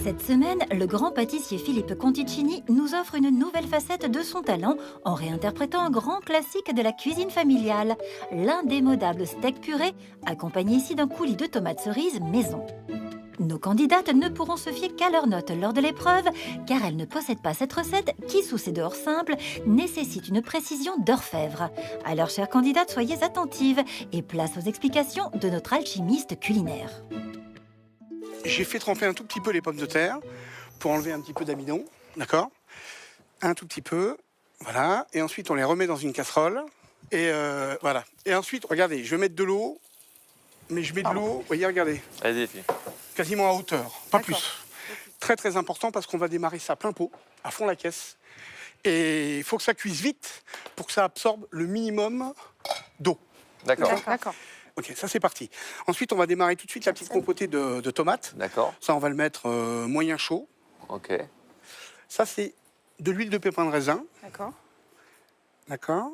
Cette semaine, le grand pâtissier Philippe Conticini nous offre une nouvelle facette de son talent en réinterprétant un grand classique de la cuisine familiale, l'indémodable steak puré, accompagné ici d'un coulis de tomates cerises maison. Nos candidates ne pourront se fier qu'à leurs notes lors de l'épreuve, car elles ne possèdent pas cette recette qui, sous ses dehors simples, nécessite une précision d'orfèvre. Alors, chères candidates, soyez attentives et place aux explications de notre alchimiste culinaire. J'ai fait tremper un tout petit peu les pommes de terre pour enlever un petit peu d'amidon, d'accord? Un tout petit peu, voilà. Et ensuite, on les remet dans une casserole. Et voilà. Et ensuite, regardez, je vais mettre de l'eau, mais je mets de l'eau, voyez, regardez. Allez-y, filles. Quasiment à hauteur, pas plus. Très très important parce qu'on va démarrer ça plein pot, à fond la caisse. Et il faut que ça cuise vite pour que ça absorbe le minimum d'eau. D'accord. D'accord. Ok, ça c'est parti. Ensuite, on va démarrer tout de suite la petite compotée de tomates. D'accord. Ça, on va le mettre moyen chaud. Ok. Ça, c'est de l'huile de pépin de raisin. D'accord. D'accord.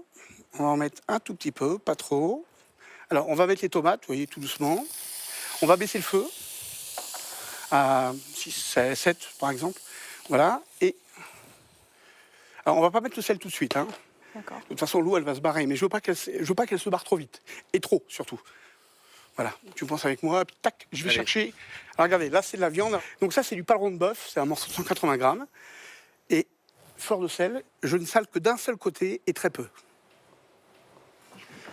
On va en mettre un tout petit peu, pas trop. Alors, on va mettre les tomates, vous voyez, tout doucement. On va baisser le feu à 6, 7, par exemple. Voilà. Et alors, on va pas mettre le sel tout de suite, hein. D'accord. De toute façon, l'eau, elle va se barrer, mais je veux pas qu'elle se barre trop vite. Et trop, surtout. Voilà, tu penses avec moi, puis tac, je vais Allez. chercher. Alors regardez, là, c'est de la viande. Donc ça, c'est du paleron de bœuf, c'est un morceau de 180 grammes. Et fleur de sel, je ne sale que d'un seul côté et très peu.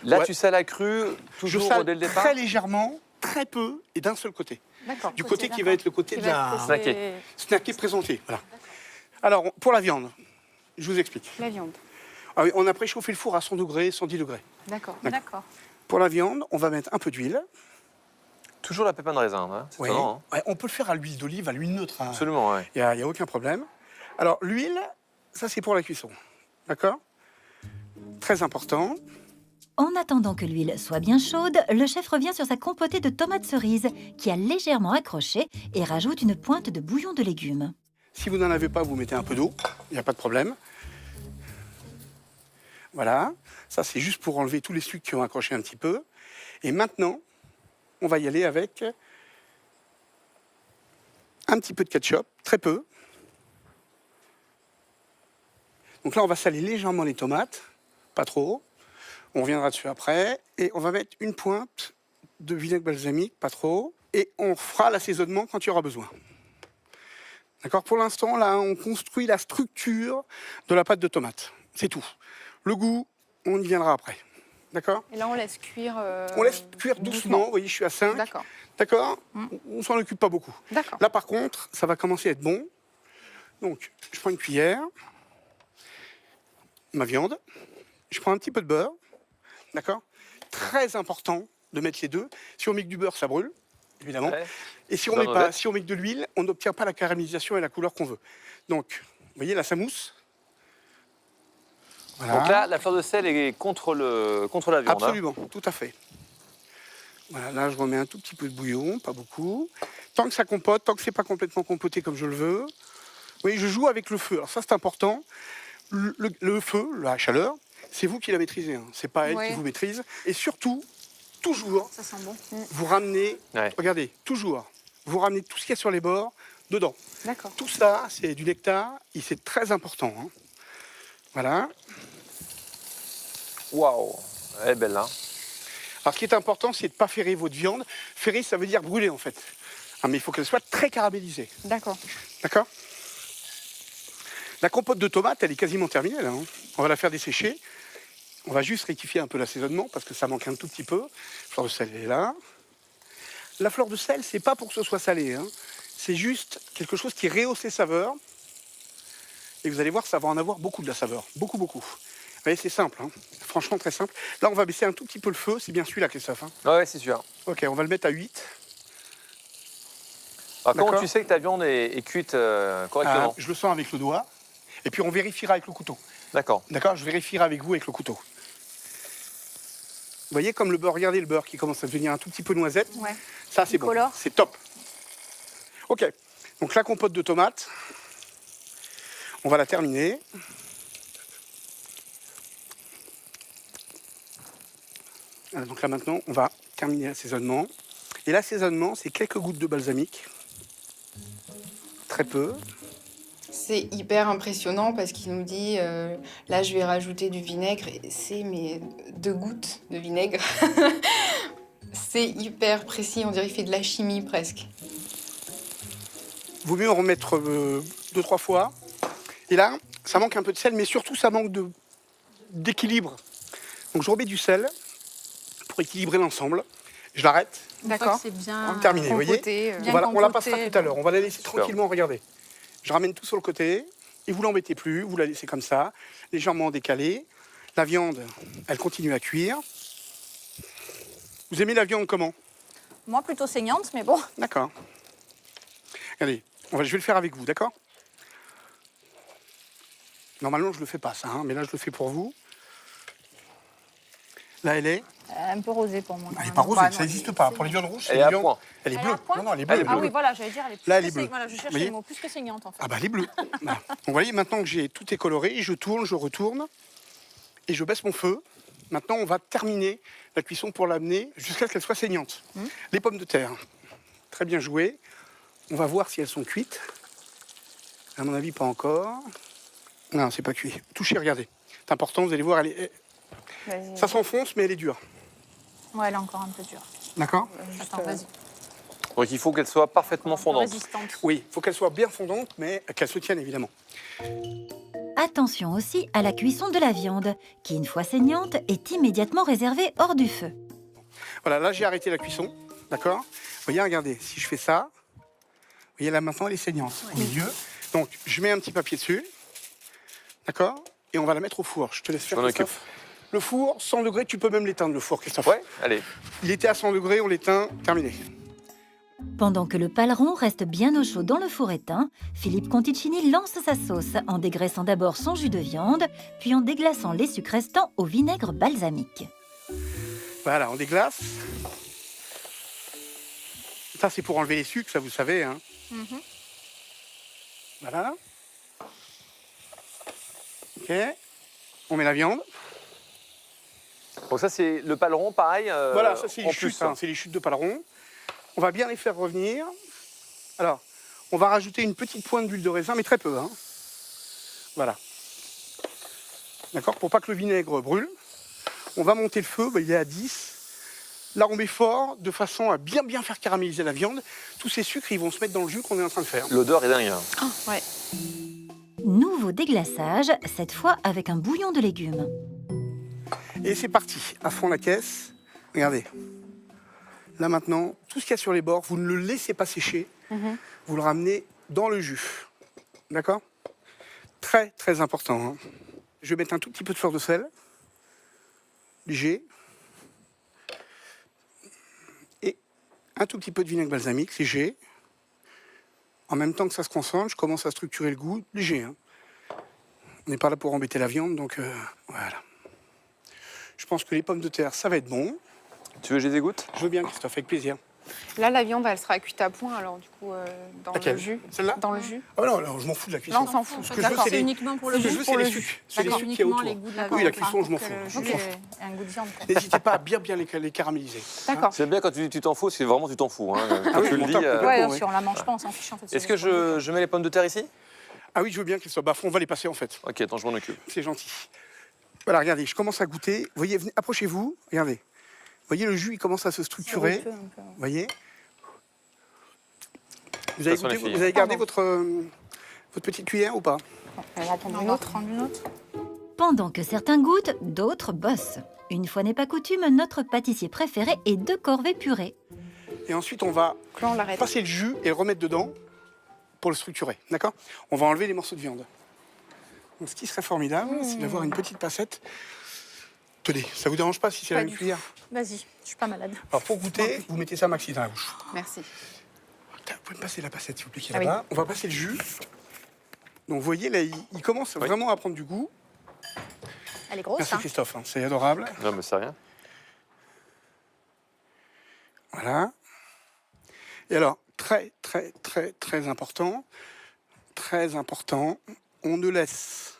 Là, Ouais. tu sales à cru, Je toujours sale dès le départ. très légèrement, très peu et d'un seul côté. D'accord. Du côté qui va être le côté de la Snacké. snacké présenté. Voilà. Alors, pour la viande, je vous explique. La viande. Ah oui, on a préchauffé le four à 100 degrés, 110 degrés. D'accord. D'accord. Pour la viande, on va mettre un peu d'huile. Toujours la pépin de raisin, hein. C'est Oui. étonnant, hein. Ouais, on peut le faire à l'huile d'olive, à l'huile neutre, hein. Absolument, ouais. Il n'y a aucun problème. Alors, l'huile, ça, c'est pour la cuisson. D'accord? Très important. En attendant que l'huile soit bien chaude, le chef revient sur sa compotée de tomates cerises qui a légèrement accroché et rajoute une pointe de bouillon de légumes. Si vous n'en avez pas, vous mettez un peu d'eau. Il n'y a pas de problème. Voilà. Ça, c'est juste pour enlever tous les sucs qui ont accroché un petit peu. Et maintenant, on va y aller avec un petit peu de ketchup, très peu. Donc là, on va saler légèrement les tomates, pas trop. On reviendra dessus après. Et on va mettre une pointe de vinaigre balsamique, pas trop. Et on fera l'assaisonnement quand il y aura besoin. D'accord? Pour l'instant, là, on construit la structure de la pâte de tomate. C'est tout. Le goût, on y viendra après. D'accord? Et là, on laisse cuire. On laisse cuire doucement. Vous voyez, je suis à 5. D'accord. D'accord? On s'en occupe pas beaucoup. D'accord. Là, par contre, ça va commencer à être bon. Donc, je prends une cuillère, ma viande, je prends un petit peu de beurre. D'accord? Très important de mettre les deux. Si on met que du beurre, ça brûle, évidemment. Ouais. Et si on Beurre met pas, noisette. si on met que de l'huile, on n'obtient pas la caramélisation et la couleur qu'on veut. Donc, vous voyez, là, ça mousse. Voilà. Donc là, la fleur de sel est contre la viande. Hein. Absolument, tout à fait. Voilà, là, je remets un tout petit peu de bouillon, pas beaucoup. Tant que ça compote, tant que c'est pas complètement compoté comme je le veux. Vous voyez, je joue avec le feu. Alors ça, c'est important. Le feu, la chaleur, c'est vous qui la maîtrisez. Hein. C'est pas elle Oui. qui vous maîtrise. Et surtout, toujours, Ça sent bon. vous ramenez, Ouais. regardez, toujours, vous ramenez tout ce qu'il y a sur les bords dedans. D'accord. Tout ça, c'est du nectar et c'est très important. Hein. Voilà. Waouh. Elle est belle, hein. Alors, ce qui est important, c'est de ne pas ferrer votre viande. Ferrer, ça veut dire brûler, en fait. Ah, mais il faut qu'elle soit très caramélisée. D'accord. D'accord? La compote de tomate, elle est quasiment terminée, là. Hein. On va la faire dessécher. On va juste rectifier un peu l'assaisonnement, parce que ça manque un tout petit peu. La fleur de sel est là. La fleur de sel, c'est pas pour que ce soit salé. Hein. C'est juste quelque chose qui rehausse les saveurs. Et vous allez voir, ça va en avoir beaucoup de la saveur. Beaucoup, beaucoup. Vous voyez, c'est simple. Hein. Franchement, très simple. Là, on va baisser un tout petit peu le feu. C'est bien celui-là, Christophe. Hein. Ouais, c'est sûr. Ok, on va le mettre à 8. Alors, comment D'accord. tu sais que ta viande est cuite correctement? Je le sens avec le doigt. Et puis, on vérifiera avec le couteau. D'accord. D'accord? Je vérifierai avec vous avec le couteau. Vous voyez, comme le beurre, regardez le beurre qui commence à devenir un tout petit peu noisette. Ouais. Ça, c'est bon. Colore. C'est top. Ok. Donc, la compote de tomates, on va la terminer. Voilà, donc là, maintenant, on va terminer l'assaisonnement. Et l'assaisonnement, c'est quelques gouttes de balsamique. très peu. C'est hyper impressionnant parce qu'il nous dit là je vais rajouter du vinaigre et c'est mais 2 gouttes de vinaigre. C'est hyper précis, on dirait qu'il fait de la chimie presque. Vaut mieux en remettre 2-3 fois. Et là, ça manque un peu de sel, mais surtout ça manque d'équilibre. Donc je remets du sel pour équilibrer l'ensemble. Je l'arrête. D'accord. C'est bien Terminé, vous voyez. Compoté, bien On la compoté. passera tout à l'heure. On va la laisser Super. tranquillement, regardez. Je ramène tout sur le côté et vous l'embêtez plus, vous la laissez comme ça, légèrement décalée. La viande, elle continue à cuire. Vous aimez la viande comment? Moi, plutôt saignante, mais bon. D'accord. Allez, je vais le faire avec vous, d'accord? Normalement, je le fais pas ça, hein, mais là, je le fais pour vous. Là, elle est. Un peu rosée pour moi. Elle n'est pas rosée, Bah, ça non, n'existe pas. Pour les viandes rouges, c'est Elle est une à viande. point. Elle est Elle est bleue. à point Non, non, elle est bleue. Elle est Ah bleue. oui, voilà, j'allais dire, elle est plus Là, elle que est bleue. Voilà, je cherchais Voyez le mot plus que saignante, en fait. Ah bah, elle est bleue. Voilà. Donc, vous voyez, maintenant que j'ai tout est coloré, je tourne, je retourne et je baisse mon feu. Maintenant, on va terminer la cuisson pour l'amener jusqu'à ce qu'elle soit saignante. Les pommes de terre, très bien jouées. On va voir si elles sont cuites. À mon avis, pas encore. Non, c'est pas cuit. Touchez, regardez. C'est important, vous allez voir, Vas-y. ça s'enfonce, mais elle est dure. Ouais, elle est encore un peu dure. D'accord? Attends, vas-y. Donc il faut qu'elle soit parfaitement Un peu fondante. résistante. Oui, il faut qu'elle soit bien fondante, mais qu'elle se tienne, évidemment. Attention aussi à la cuisson de la viande, qui une fois saignante est immédiatement réservée hors du feu. Voilà, là, j'ai arrêté la cuisson. D'accord? Vous voyez, regardez, si je fais ça, vous voyez, là, maintenant, elle est saignante au milieu. Donc, je mets un petit papier dessus. D'accord? Et on va la mettre au four. Je te laisse faire, Je m'en occupe. Christophe. Le four, 100 degrés, tu peux même l'éteindre, le four, Christophe. Ouais, allez. Il était à 100 degrés, on l'éteint, terminé. Pendant que le paleron reste bien au chaud dans le four éteint, Philippe Conticini lance sa sauce en dégraissant d'abord son jus de viande, puis en déglaçant les sucres restants au vinaigre balsamique. Voilà, on déglace. Ça, c'est pour enlever les sucres, ça, vous savez. Hein. Voilà. OK. On met la viande. Donc ça, c'est le paleron, pareil. Voilà, ça, c'est en les plus. chutes. Hein, c'est les chutes de paleron. On va bien les faire revenir. Alors, on va rajouter une petite pointe d'huile de raisin, mais très peu. Hein. Voilà. D'accord? Pour pas que le vinaigre brûle. On va monter le feu, bah, il est à 10. Là, on met fort, de façon à bien faire caraméliser la viande. Tous ces sucres, ils vont se mettre dans le jus qu'on est en train de faire. L'odeur est dingue. hein. Ouais. Nouveau déglaçage, cette fois avec un bouillon de légumes. Et c'est parti, à fond la caisse. Regardez. Là maintenant, tout ce qu'il y a sur les bords, vous ne le laissez pas sécher. Vous le ramenez dans le jus. D'accord? Très, très important. Hein. Je vais mettre un tout petit peu de fleur de sel. Léger. Et un tout petit peu de vinaigre balsamique, léger. En même temps que ça se concentre, je commence à structurer le goût, léger. Hein. On n'est pas là pour embêter la viande, donc voilà. Je pense que les pommes de terre, ça va être bon. Tu veux que je les égoutte? Je veux bien, Christophe, avec plaisir. Là, la viande, elle sera cuite à point, alors du coup, dans Laquelle? le jus. Celle-là? Dans le jus. Ah bah non, alors, je m'en fous de la cuisson. Là, on s'en fout. Ce que je veux, D'accord. c'est C'est les... uniquement pour Ce le que je jus. veux, c'est les sucres. C'est les D'accord, sucres qu'il y a uniquement autour. les goûts de la Oui, la viande, cuisson, je m'en pour fous. que le Je m'en jus fous. ait un goût de viande. quoi. N'hésitez pas à bien les caraméliser. D'accord. C'est bien quand tu dis tu t'en fous, c'est vraiment tu t'en fous. Hein. Quand Ah oui, tu le mon dis. top, Ouais, ouais. si on la mange pas, on s'en fiche en fait. Est-ce que je mets les pommes de terre ici? Ah oui, je veux bien, Christophe. Bah, on va les passer, en fait. Ok, attends, je m'en occupe. C'est gentil. Voilà, regardez, je commence à goûter. Vous voyez, venez, approchez-vous. Regardez. Vous voyez, le jus, il commence à se structurer. Vous voyez? Vous avez Ça sent goûté, les filles. vous avez gardé votre petite cuillère ou pas? On va prendre On une va autre. prendre une autre. Pendant que certains goûtent, d'autres bossent. Une fois n'est pas coutume, notre pâtissier préféré est 2 corvées purées. Et ensuite, on va Là, on l'arrête. passer le jus et le remettre dedans pour le structurer. D'accord? On va enlever les morceaux de viande. Donc, ce qui serait formidable, c'est d'avoir une petite passette. Tenez, ça vous dérange pas si c'est Pas la du cuillère? Vas-y, je suis pas malade. Alors, pour goûter, vous mettez ça maxi dans la bouche. Merci. Vous pouvez me passer la passette, s'il vous plaît, qui est Ah oui. là-bas. On va passer le jus. Donc, vous voyez, là, il commence vraiment à prendre du goût. Elle est grosse, Merci, hein. Christophe. Hein, c'est adorable. Non, mais c'est rien. Voilà. Et alors, très important, on ne laisse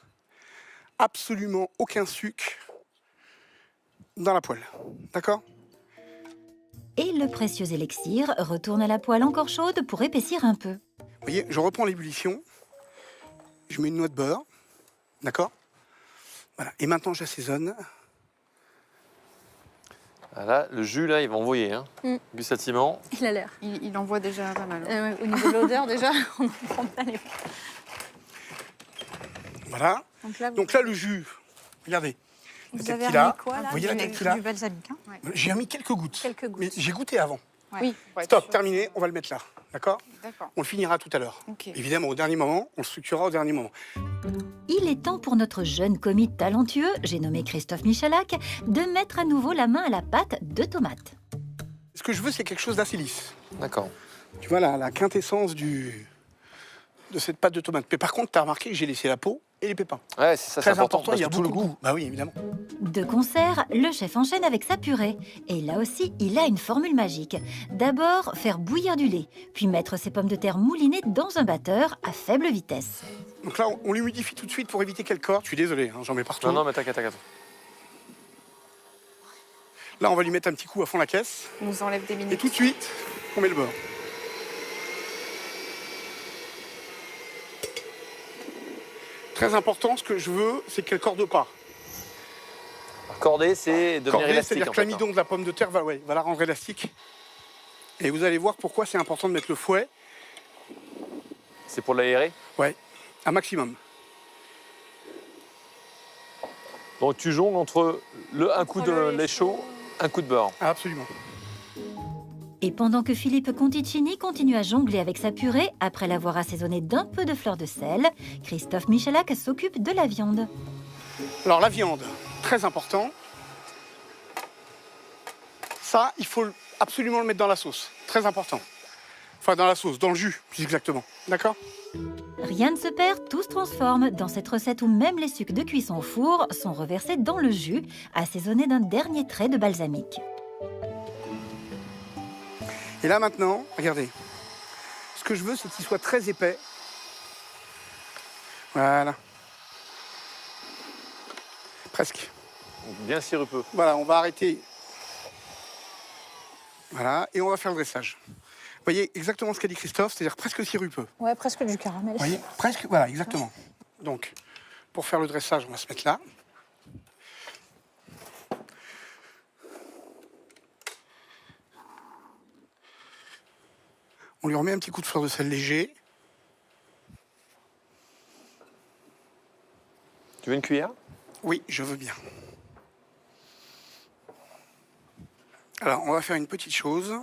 absolument aucun sucre dans la poêle. D'accord? Et le précieux élixir retourne à la poêle encore chaude pour épaissir un peu. Vous voyez, je reprends l'ébullition. Je mets une noix de beurre. D'accord? Voilà. Et maintenant, j'assaisonne. Voilà, le jus, là, il va envoyer, hein, gustativement. Il a l'air. Il envoie déjà pas mal. Hein. Au niveau de l'odeur, déjà, on en prend plein les... Voilà. Donc là, le jus, regardez. vous peut-être avez qu'il a. remis quoi, là? Vous voyez la tête qu'il a? Du balsamique. Hein. J'ai mis quelques gouttes. Quelques gouttes. Mais j'ai goûté avant. Ouais. Oui. Ouais, Stop, tu- terminé, on va le mettre là. D'accord? D'accord. On le finira tout à l'heure. Ok. Évidemment, au dernier moment, on le structurera au dernier moment. Il est temps pour notre jeune commis talentueux, j'ai nommé Christophe Michalak, de mettre à nouveau la main à la pâte de tomate. Ce que je veux, c'est quelque chose d'assez lisse. D'accord. Tu vois la quintessence de cette pâte de tomate. Mais par contre, tu as remarqué que j'ai laissé la peau et les pépins. Ouais, c'est ça, c'est Très important, parce il y a que tout beaucoup le de goût. goût. Bah oui, évidemment. De concert, le chef enchaîne avec sa purée. Et là aussi, il a une formule magique. D'abord, faire bouillir du lait, puis mettre ses pommes de terre moulinées dans un batteur à faible vitesse. Donc là, on l'humidifie tout de suite pour éviter qu'elle corde. Je suis désolé, hein, j'en mets partout. Non, non, mais t'inquiète, t'inquiète. Là, on va lui mettre un petit coup à fond la caisse. On nous enlève des Et minutes. tout de suite, on met le beurre. Très important, ce que je veux, c'est qu'elle corde pas. Corder, c'est devenir Cordée, élastique, c'est-à-dire en que fait. l'amidon de la pomme de terre va la rendre élastique. Et vous allez voir pourquoi c'est important de mettre le fouet, C'est pour l'aérer. un maximum. Donc tu jongles entre un coup de lait chaud, un coup de beurre. Ah, absolument. Et pendant que Philippe Conticini continue à jongler avec sa purée, après l'avoir assaisonnée d'un peu de fleur de sel, Christophe Michalak s'occupe de la viande. Alors la viande, très important. Ça, il faut absolument le mettre dans la sauce. Très important. Enfin, dans la sauce, dans le jus, plus exactement. D'accord? Rien ne se perd, tout se transforme dans cette recette où même les sucs de cuisson au four sont reversés dans le jus, assaisonné d'un dernier trait de balsamique. Et là maintenant, regardez. Ce que je veux, c'est qu'il soit très épais. Voilà. Presque. Bien sirupeux. Voilà, on va arrêter. Voilà, et on va faire le dressage. Vous voyez exactement ce qu'a dit Christophe, c'est-à-dire presque sirupeux. Ouais, presque du caramel. Vous voyez, presque, voilà, exactement. Donc, pour faire le dressage, on va se mettre là. On lui remet un petit coup de fleur de sel léger. Tu veux une cuillère? Oui, je veux bien. Alors, on va faire une petite chose.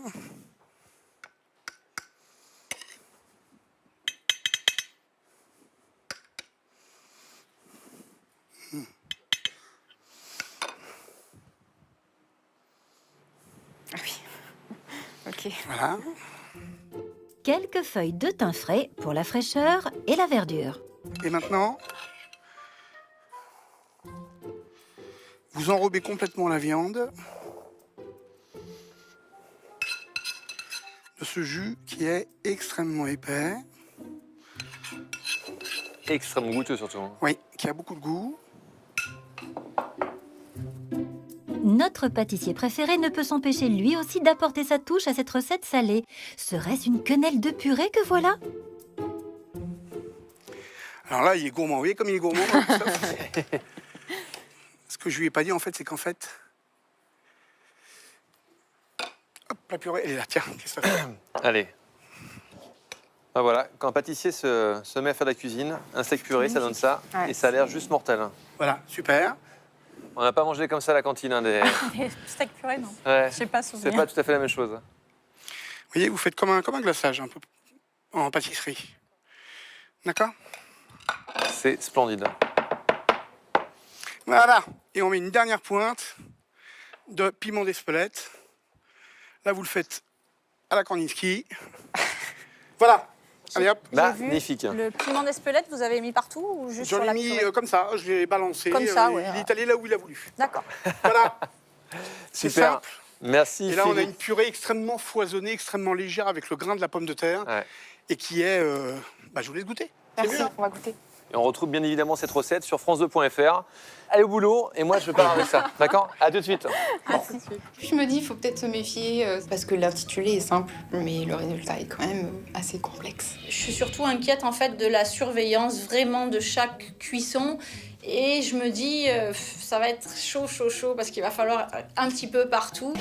Ah oui. Ok. Voilà. Quelques feuilles de thym frais pour la fraîcheur et la verdure. Et maintenant, vous enrobez complètement la viande de ce jus qui est extrêmement épais. Extrêmement goûteux surtout. Hein. Oui, qui a beaucoup de goût. Notre pâtissier préféré ne peut s'empêcher lui aussi d'apporter sa touche à cette recette salée. Serait-ce une quenelle de purée que voilà? Alors là, il est gourmand. Vous voyez comme il est gourmand, Christophe. Ce que je lui ai pas dit, en fait, c'est qu'en fait... Hop, la purée, elle est là. Tiens, Christophe. Allez. Ah, voilà, quand un pâtissier se met à faire de la cuisine, un steak puré, ça donne ça. Ouais. Et ça a l'air juste mortel. Hein. Voilà, super. On n'a pas mangé comme ça à la cantine. Hein, des... Les steaks purée, non. Ouais. Je sais pas C'est souvenir. pas tout à fait la même chose. Vous voyez, vous faites comme un glaçage, un peu, en pâtisserie. D'accord? C'est splendide. Voilà. Et on met une dernière pointe de piment d'Espelette. Là, vous le faites à la Korninski. Voilà. Allez hop. J'ai vu Magnifique. Le piment d'Espelette, vous avez mis partout ou juste J'en sur ai la mis purée comme ça, je l'ai balancé. Comme ça, il ouais. est allé là où il a voulu. D'accord. Voilà. C'est Super. simple. Merci Et là, on a Philippe. une purée extrêmement foisonnée, extrêmement légère avec le grain de la pomme de terre Ouais. et qui est... je vous laisse goûter. C'est Merci, mieux, hein. on va goûter. Et on retrouve bien évidemment cette recette sur france2.fr. Allez au boulot, et moi je pars avec ça. D'accord? À tout de suite. Je me dis, il faut peut-être se méfier, parce que l'intitulé est simple, mais le résultat est quand même assez complexe. Je suis surtout inquiète en fait de la surveillance vraiment de chaque cuisson. Et je me dis, ça va être chaud, parce qu'il va falloir un petit peu partout.